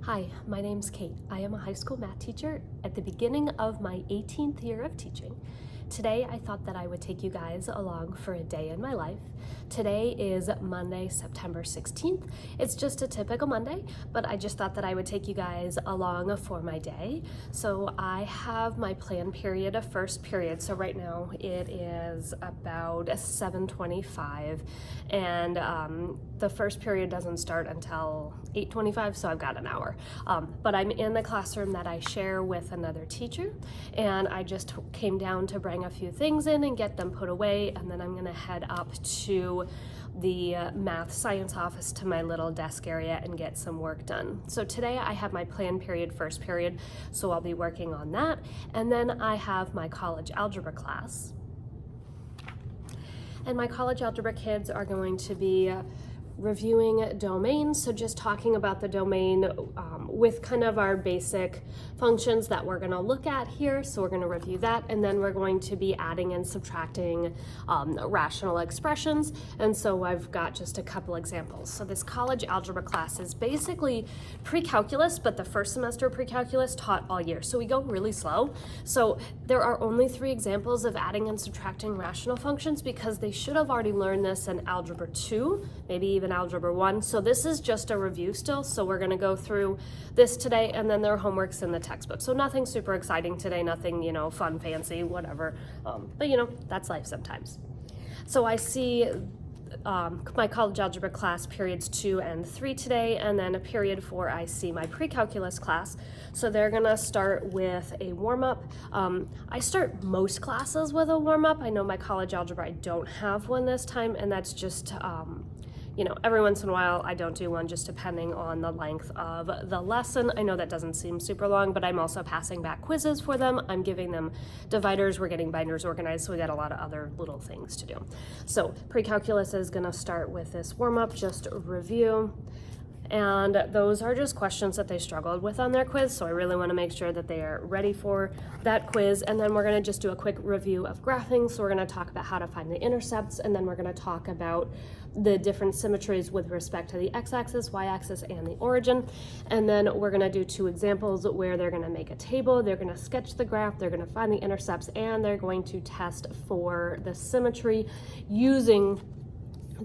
Hi, my name's Kate. I am a high school math teacher at the beginning of my 18th year of teaching. Today, I thought that I would take you guys along for a day in my life. Today is Monday, September 16th. It's just a typical Monday, but I just thought that I would take you guys along for my day. So I have my planned period of first period. So right now it is about 7:25, and the first period doesn't start until 8:25, so I've got an hour. But I'm in the classroom that I share with another teacher, and I just came down to bring a few things in and get them put away, and then I'm gonna head up to the math science office to my little desk area and get some work done. So today I have my planned period, first period, so I'll be working on that. And then I have my college algebra class. And my college algebra kids are going to be reviewing domains, so just talking about the domain with kind of our basic functions that we're going to look at here. So we're going to review that, and then we're going to be adding and subtracting rational expressions. And so I've got just a couple examples. So this college algebra class is basically pre-calculus, but the first semester pre-calculus taught all year, so we go really slow. So there are only 3 examples of adding and subtracting rational functions because they should have already learned this in algebra 2, maybe even algebra 1. So this is just a review still, so we're going to go through this today, and then their homework's in the textbook. So nothing super exciting today, nothing, fun, fancy, whatever, but that's life sometimes. So I see my college algebra class periods 2 and 3 today, and then a period 4 I see my pre-calculus class. So they're gonna start with a warm-up. I start most classes with a warm-up. I know my college algebra, I don't have one this time, and that's just every once in a while I don't do one, just depending on the length of the lesson. I know that doesn't seem super long, but I'm also passing back quizzes for them. I'm giving them dividers, we're getting binders organized, so we got a lot of other little things to do. So pre-calculus is gonna start with this warm-up, just review. And those are just questions that they struggled with on their quiz, so I really want to make sure that they are ready for that quiz. And then we're going to just do a quick review of graphing. So we're going to talk about how to find the intercepts, and then we're going to talk about the different symmetries with respect to the x-axis, y-axis, and the origin. And then we're going to do 2 examples where they're going to make a table, they're going to sketch the graph, they're going to find the intercepts, and they're going to test for the symmetry using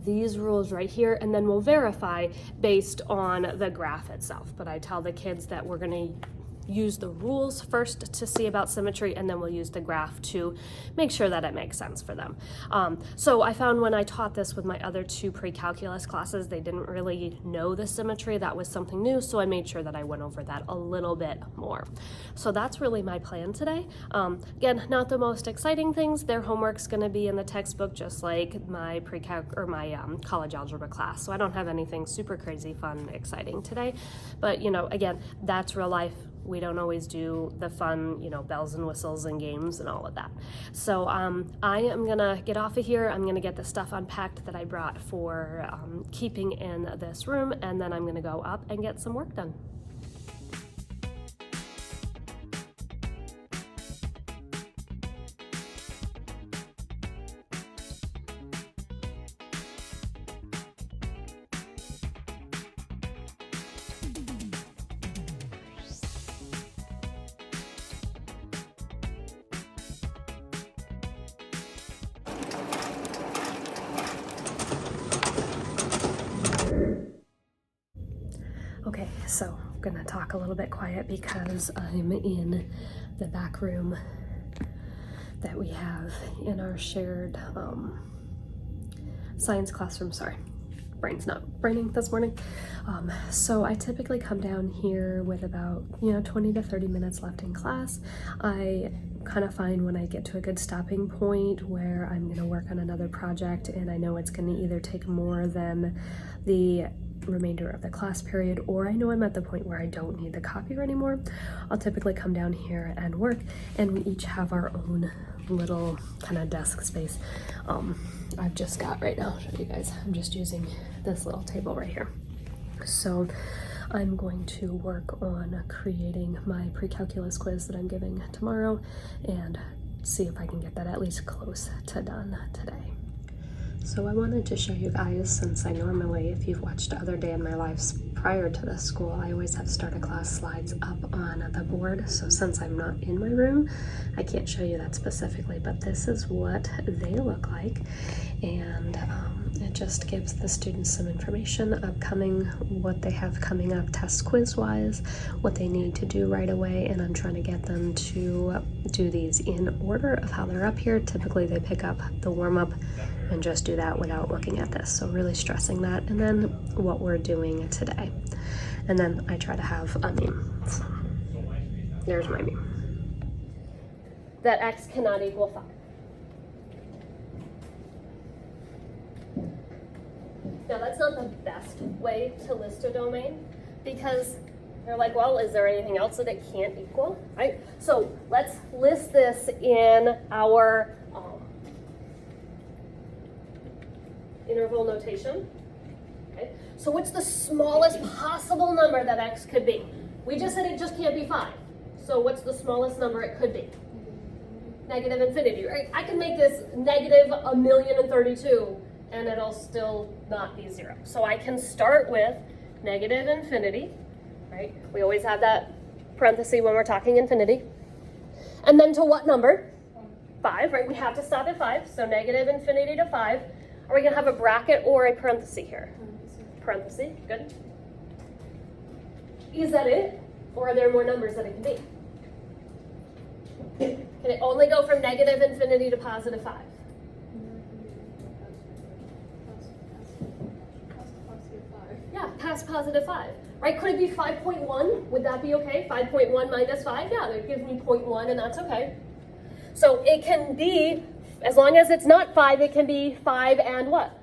these rules right here, and then we'll verify based on the graph itself. But I tell the kids that we're going to use the rules first to see about symmetry, and then we'll use the graph to make sure that it makes sense for them. So I found when I taught this with my other 2 pre-calculus classes, they didn't really know the symmetry. That was something new, so I made sure that I went over that a little bit more. So that's really my plan today. Again, not the most exciting things. Their homework's going to be in the textbook, just like my my college algebra class. So I don't have anything super crazy, fun, exciting today. But again, that's real life. We don't always do the fun, bells and whistles and games and all of that. So I am gonna get off of here. I'm gonna get the stuff unpacked that I brought for keeping in this room, and then I'm gonna go up and get some work done. Okay, so I'm gonna talk a little bit quiet because I'm in the back room that we have in our shared science classroom. Sorry, brain's not braining this morning. So I typically come down here with about 20 to 30 minutes left in class. I kind of find when I get to a good stopping point where I'm going to work on another project and I know it's going to either take more than the remainder of the class period, or I know I'm at the point where I don't need the copier anymore, I'll typically come down here and work, and we each have our own little kind of desk space. I've just got, right now, I'll show you guys, I'm just using this little table right here. So I'm going to work on creating my pre-calculus quiz that I'm giving tomorrow and see if I can get that at least close to done today. So I wanted to show you guys, since I normally, if you've watched other day in my lives prior to this school, I always have start a class slides up on the board. So since I'm not in my room, I can't show you that specifically, but this is what they look like. And it just gives the students some information upcoming, what they have coming up test quiz wise, what they need to do right away. And I'm trying to get them to do these in order of how they're up here. Typically they pick up the warm up and just do that without looking at this. So really stressing that. And then what we're doing today. And then I try to have a meme. So there's my meme. That x cannot equal 5. Now that's not the best way to list a domain, because they're like, well, is there anything else that it can't equal, right? So let's list this in our interval notation. Okay. So what's the smallest possible number that x could be? We just said it just can't be 5. So what's the smallest number it could be? Negative infinity, right? I can make this negative 1,032,000 and it'll still not be 0. So I can start with negative infinity, right? We always have that parenthesis when we're talking infinity. And then to what number? 5, right? We have to stop at 5. So negative infinity to 5. Are we going to have a bracket or a parenthesis here? Parenthesis, good. Is that it? Or are there more numbers that it can be? Can it only go from negative infinity to positive 5? Yeah, past positive 5. Right? Could it be 5.1? Would that be okay? 5.1 minus 5? Yeah, that gives me 0.1, and that's okay. So it can be, as long as it's not 5, it can be 5 and what?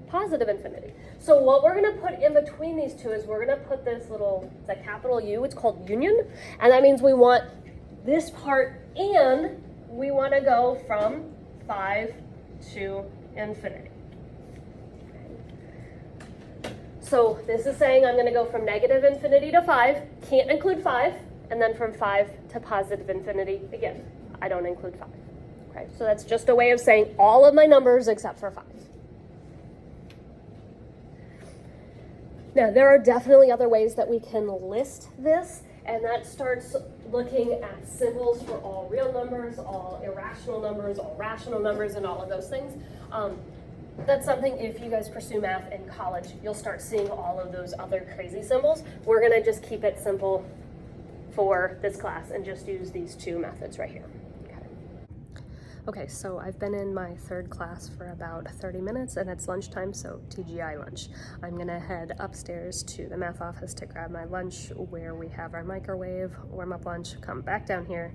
Positive infinity. So what we're going to put in between these two is we're going to put this little, it's a capital U, it's called union. And that means we want this part, and we want to go from 5 to infinity. So this is saying I'm going to go from negative infinity to 5, can't include 5, and then from 5 to positive infinity. Again, I don't include 5. Okay, so that's just a way of saying all of my numbers except for 5. Now, there are definitely other ways that we can list this, and that starts looking at symbols for all real numbers, all irrational numbers, all rational numbers, and all of those things. That's something, if you guys pursue math in college, you'll start seeing all of those other crazy symbols. We're going to just keep it simple for this class and just use these two methods right here. Okay, so I've been in my third class for about 30 minutes and it's lunchtime, so TGI lunch. I'm gonna head upstairs to the math office to grab my lunch where we have our microwave, warm up lunch, come back down here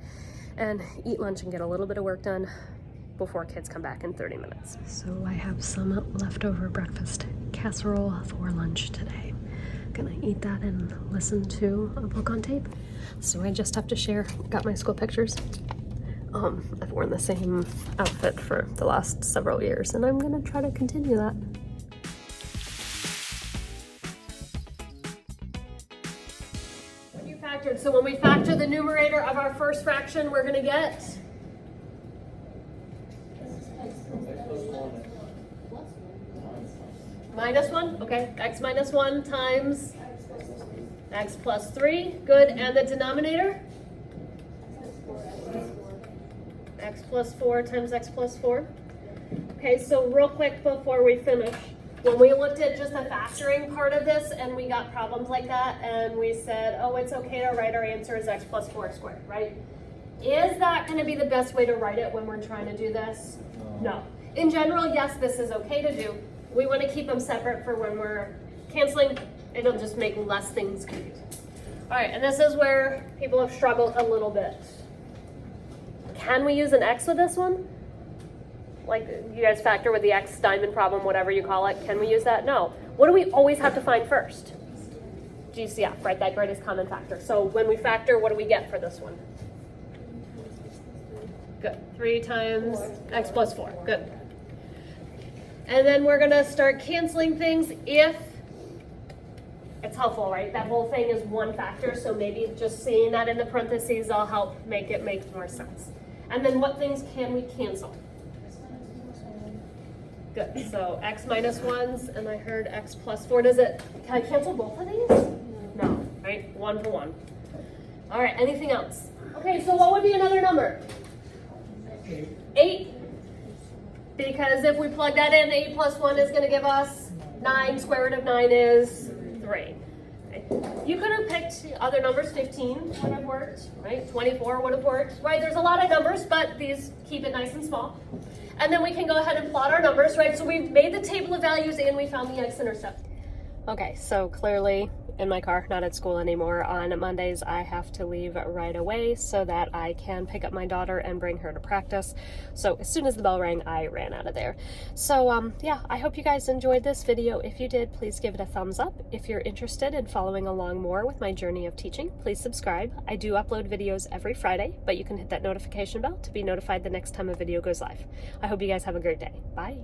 and eat lunch and get a little bit of work done before kids come back in 30 minutes. So I have some leftover breakfast casserole for lunch today. Gonna eat that and listen to a book on tape. So I just have to share, got my school pictures. I've worn the same outfit for the last several years, and I'm gonna try to continue that. When you factored, so when we factor the numerator of our first fraction, we're gonna get -1, okay, x minus 1 times x plus 3, good, and the denominator? X plus 4 times x plus 4. Okay, so real quick before we finish, when we looked at just the factoring part of this and we got problems like that and we said, oh, it's okay to write our answer as x plus 4 squared, right? Is that going to be the best way to write it when we're trying to do this? No. In general, yes, this is okay to do. We want to keep them separate for when we're canceling. It'll just make less things confusing. All right, and this is where people have struggled a little bit. Can we use an x with this one? Like you guys factor with the x diamond problem, whatever you call it. Can we use that? No. What do we always have to find first? GCF, right? That greatest common factor. So when we factor, what do we get for this one? Good. 3 times x plus 4. Good. And then we're going to start canceling things if it's helpful, right? That whole thing is one factor, so maybe just seeing that in the parentheses will help make it make more sense. And then what things can we cancel? Good. So x minus 1s, and I heard x plus 4. Can I cancel both of these? No, right? 1 for 1. All right, anything else? Okay, so what would be another number? 8. Because if we plug that in, 8 plus 1 is going to give us 9. Square root of 9 is 3. Okay. You could have picked other numbers. 15 would have worked, right? 24 would have worked, right? There's a lot of numbers, but these keep it nice and small. And then we can go ahead and plot our numbers, right? So we've made the table of values and we found the x-intercept. Okay, so clearly in my car, not at school anymore. On Mondays, I have to leave right away so that I can pick up my daughter and bring her to practice. So as soon as the bell rang, I ran out of there. So yeah, I hope you guys enjoyed this video. If you did, please give it a thumbs up. If you're interested in following along more with my journey of teaching, please subscribe. I do upload videos every Friday, but you can hit that notification bell to be notified the next time a video goes live. I hope you guys have a great day. Bye.